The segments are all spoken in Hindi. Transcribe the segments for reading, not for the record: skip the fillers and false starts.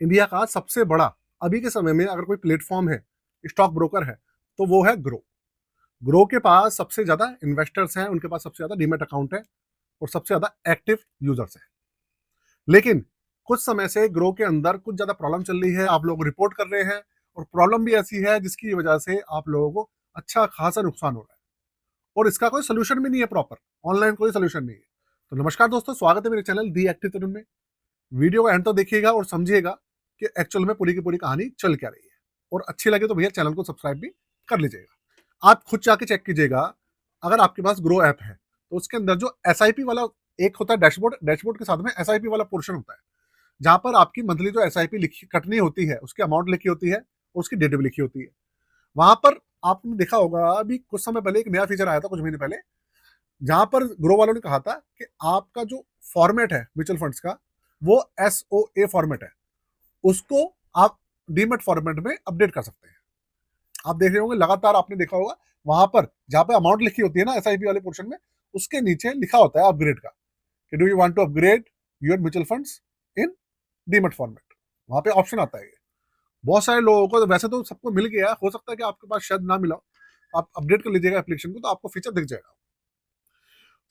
इंडिया का सबसे बड़ा अभी के समय में अगर कोई प्लेटफॉर्म है, स्टॉक ब्रोकर है, तो वो है ग्रो। ग्रो के पास सबसे ज़्यादा इन्वेस्टर्स हैं, उनके पास सबसे ज़्यादा डीमैट अकाउंट है और सबसे ज़्यादा एक्टिव यूजर्स हैं। लेकिन कुछ समय से ग्रो के अंदर कुछ ज़्यादा प्रॉब्लम चल रही है, आप लोग रिपोर्ट कर रहे हैं और प्रॉब्लम भी ऐसी है जिसकी वजह से आप लोगों को अच्छा खासा नुकसान हो रहा है और इसका कोई सोल्यूशन भी नहीं है प्रॉपर, ऑनलाइन कोई सोल्यूशन नहीं है। तो नमस्कार दोस्तों, स्वागत है मेरे चैनल दी एक्टिव तरुण में। वीडियो को एंड तक देखिएगा और समझिएगा कि एक्चुअल में पूरी की पूरी कहानी चल क्या रही है, और अच्छी लगे तो भैया चैनल को सब्सक्राइब भी कर लीजिएगा। आप खुद जाके चेक कीजिएगा, अगर आपके पास ग्रो ऐप है तो उसके अंदर जो एसआईपी वाला एक होता है डैशबोर्ड, डैशबोर्ड के साथ में एसआईपी वाला पोर्शन होता है, जहां पर आपकी मंथली जो एसआईपी लिखी कटनी होती है उसकी अमाउंट लिखी होती है और उसकी डेट भी लिखी होती है। वहां पर आपने देखा होगा, अभी कुछ समय पहले एक नया फीचर आया था कुछ महीने पहले, जहां पर ग्रो वालों ने कहा था कि आपका जो फॉर्मेट है म्यूचुअल फंड्स का, वो एसओए फॉर्मेट है, उसको आप डीमेट फॉर्मेट में अपडेट कर सकते हैं। आप देख रहे होंगे, लगातार आपने देखा होगा वहां पर जहां पे अमाउंट लिखी होती है ना एसआईपी वाले पोर्शन में, उसके नीचे लिखा होता है अपग्रेड का, कि do you want to upgrade your mutual funds in demat format. वहां पे ऑप्शन आता है ये। बहुत सारे लोगों को वैसे तो सबको मिल गया, हो सकता है कि आपके पास शायद ना मिला हो। आप अपडेट कर लीजिएगा एप्लीकेशन को तो आपको फीचर दिख जाएगा।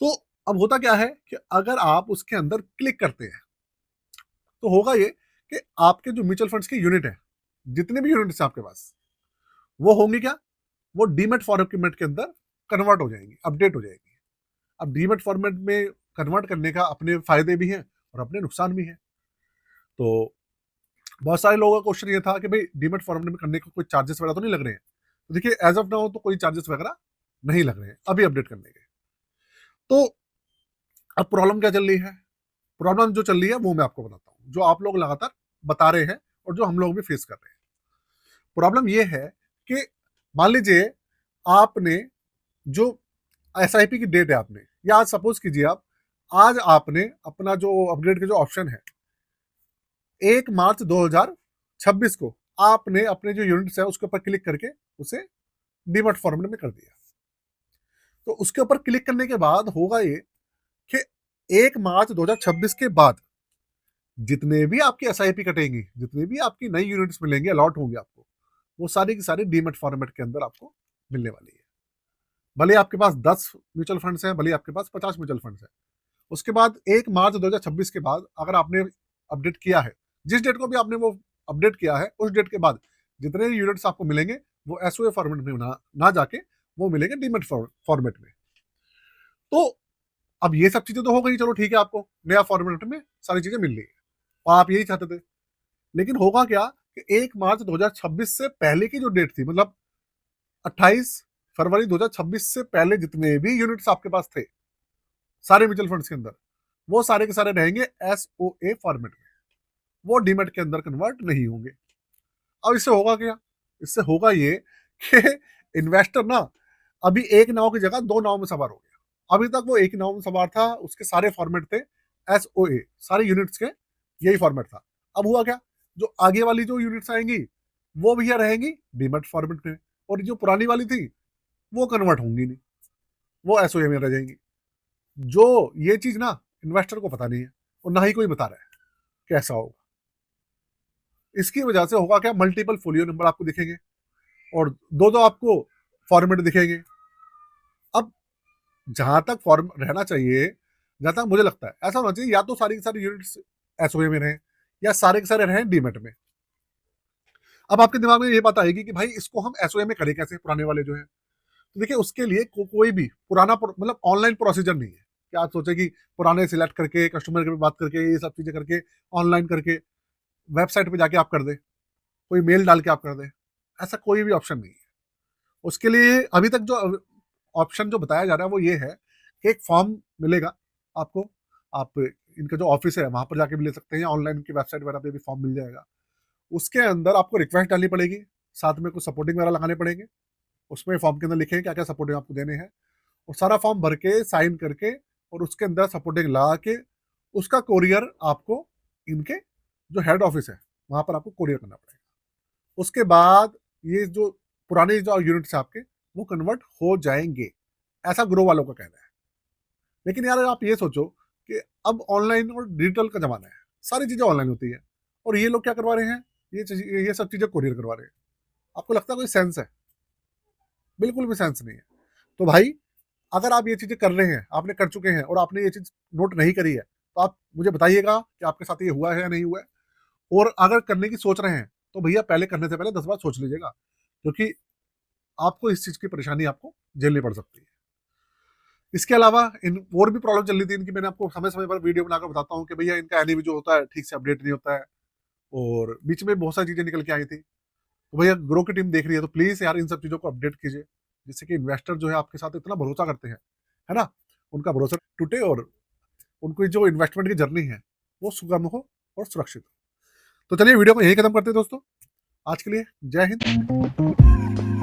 तो अब होता क्या है कि अगर आप उसके अंदर क्लिक करते हैं तो होगा ये कि आपके जो म्यूचुअल फंड्स की यूनिट है, जितने भी यूनिट्स हैं आपके पास, वो होंगी क्या, वो डीमेट फॉर्मेट के अंदर कन्वर्ट हो जाएंगी, अपडेट हो जाएगी। अब डीमेट फॉर्मेट में कन्वर्ट करने का अपने फायदे भी हैं और अपने नुकसान भी हैं। तो बहुत सारे लोगों का क्वेश्चन ये था कि भाई डीमेट फॉर्मेट में करने के कोई चार्जेस वगैरह तो नहीं लग रहे हैं। तो देखिए, एज ऑफ नाउ तो कोई चार्जेस वगैरह नहीं लग रहे हैं अभी अपडेट करने के। तो अब प्रॉब्लम क्या चल रही है, प्रॉब्लम जो चल रही है वो मैं आपको बताता हूँ, जो आप लोग लगातार बता रहे हैं और जो हम लोग भी फेस कर रहे हैं। प्रॉब्लम ये है कि मान लीजिए आपने जो एसआईपी की डेट है, आपने या आज सपोज कीजिए आप, आज आपने अपना जो अपग्रेड के जो ऑप्शन है 1 मार्च 2026 को आपने अपने जो यूनिट्स है उसके ऊपर क्लिक करके उसे डीमैट फॉर्मेट में कर दिया। तो उसके ऊपर क्लिक करने के बाद होगा ये कि 1 मार्च 2026 के बाद जितने भी आपकी एसआईपी कटेंगी, जितने भी आपकी नई यूनिट्स मिलेंगे, अलॉट होंगे आपको, वो सारी की सारी डीमैट फॉर्मेट के अंदर आपको मिलने वाली है। भले आपके पास 10 म्यूचुअल फंड्स हैं, भले आपके पास 50 म्यूचुअल फंड्स हैं, उसके बाद 1 मार्च 2026 के बाद अगर आपने अपडेट किया है, जिस डेट को भी आपने वो अपडेट किया है, उस डेट के बाद जितने यूनिट्स आपको मिलेंगे वो एसओए फॉर्मेट में ना जाके वो मिलेंगे डीमैट फॉर्मेट में। तो अब ये सब चीजें तो हो गई, चलो ठीक है, आपको नया फॉर्मेट में सारी चीजें मिल रही है और आप यही चाहते थे। लेकिन होगा क्या कि 1 मार्च 2026 से पहले की जो डेट थी, मतलब 28 फरवरी 2026 से पहले जितने भी यूनिट्स आपके पास थे सारे म्यूचुअल फंड्स के अंदर, वो सारे के सारे रहेंगे एसओए फॉर्मेट में, वो डीमेट के अंदर कन्वर्ट नहीं होंगे। अब इससे होगा क्या, इससे होगा ये कि इन्वेस्टर ना अभी एक नाव की जगह दो नाव में सवार हो गया। अभी तक वो एक नाव में सवार था, उसके सारे फॉर्मेट थे एसओए, सारे यूनिट्स के यही फॉर्मेट था। अब हुआ क्या, जो आगे वाली जो यूनिट्स आएंगी वो भैया रहेंगी डीमेट फॉर्मेट में, और जो पुरानी वाली थी वो कन्वर्ट होंगी नहीं, वो एसओए में रह जाएंगी। जो ये चीज ना इन्वेस्टर को पता नहीं है और ना ही कोई बता रहा है कैसा होगा। इसकी वजह से होगा क्या, मल्टीपल फोलियो नंबर आपको दिखेंगे और दो दो आपको फॉर्मेट दिखेंगे। अब जहां तक फॉर्म रहना चाहिए, जहां तक मुझे लगता है ऐसा होना चाहिए, या तो सारी की सारी यूनिट्स एसओए में रहें या सारे के सारे रहें डीमेट में। अब आपके दिमाग में ये बात आएगी कि भाई इसको हम एसओए में करें कैसे, पुराने वाले जो है। तो देखिए, उसके लिए कोई भी पुराना मतलब ऑनलाइन प्रोसीजर नहीं है कि आप सोचे कि पुराने सिलेक्ट करके कस्टमर के बात करके ये सब चीजें करके ऑनलाइन करके वेबसाइट पे जाके आप कर दे, कोई मेल डाल के आप कर दे। ऐसा कोई भी ऑप्शन नहीं है। उसके लिए अभी तक जो ऑप्शन जो बताया जा रहा है वो ये है कि एक फॉर्म मिलेगा आपको, आप इनका जो ऑफिस है वहां पर जाके भी ले सकते हैं, ऑनलाइन की वेबसाइट वगैरह पे भी फॉर्म मिल जाएगा। उसके अंदर आपको रिक्वेस्ट डालनी पड़ेगी, साथ में कुछ सपोर्टिंग वगैरह लगाने पड़ेंगे। उसमें फॉर्म के अंदर लिखे क्या क्या सपोर्टिंग आपको देने हैं, और सारा फॉर्म भर के साइन करके और उसके अंदर सपोर्टिंग लगा के उसका कोरियर आपको इनके जो हेड ऑफिस है वहां पर आपको कोरियर करना पड़ेगा। उसके बाद ये जो पुराने जो यूनिट्स है आपके, वो कन्वर्ट हो जाएंगे, ऐसा ग्रो वालों का कहना है। लेकिन यार आप ये सोचो कि अब ऑनलाइन और डिजिटल का जमाना है, सारी चीजें ऑनलाइन होती है। और ये लोग क्या करवा रहे हैं, ये सब चीजें कोरियर करवा रहे हैं। आपको लगता है कोई सेंस है? बिल्कुल भी सेंस नहीं है। तो भाई अगर आप ये चीजें कर रहे हैं, आपने कर चुके हैं और आपने ये चीज नोट नहीं करी है, तो आप मुझे बताइएगा कि आपके साथ ये हुआ है या नहीं हुआ है। और अगर करने की सोच रहे हैं तो भैया पहले करने से पहले 10 बार सोच लीजिएगा, क्योंकि आपको इस चीज की परेशानी आपको झेलनी पड़ सकती है। इसके अलावा इन और भी प्रॉब्लम चल रही थी इनकी, मैंने आपको समय समय पर वीडियो बनाकर बताता हूँ कि भैया इनका एनिवी जो होता है ठीक से अपडेट नहीं होता है, और बीच में बहुत सारी चीजें निकल के आई थी। तो भैया ग्रो की टीम देख रही है तो प्लीज यार इन सब चीजों को अपडेट कीजिए, जिससे कि इन्वेस्टर जो है आपके साथ इतना भरोसा करते हैं, है ना, उनका भरोसा टूटे और उनको जो इन्वेस्टमेंट की जर्नी है वो सुगम हो और सुरक्षित हो। तो चलिए वीडियो को यही खत्म करते हैं दोस्तों। आज के लिए जय हिंद।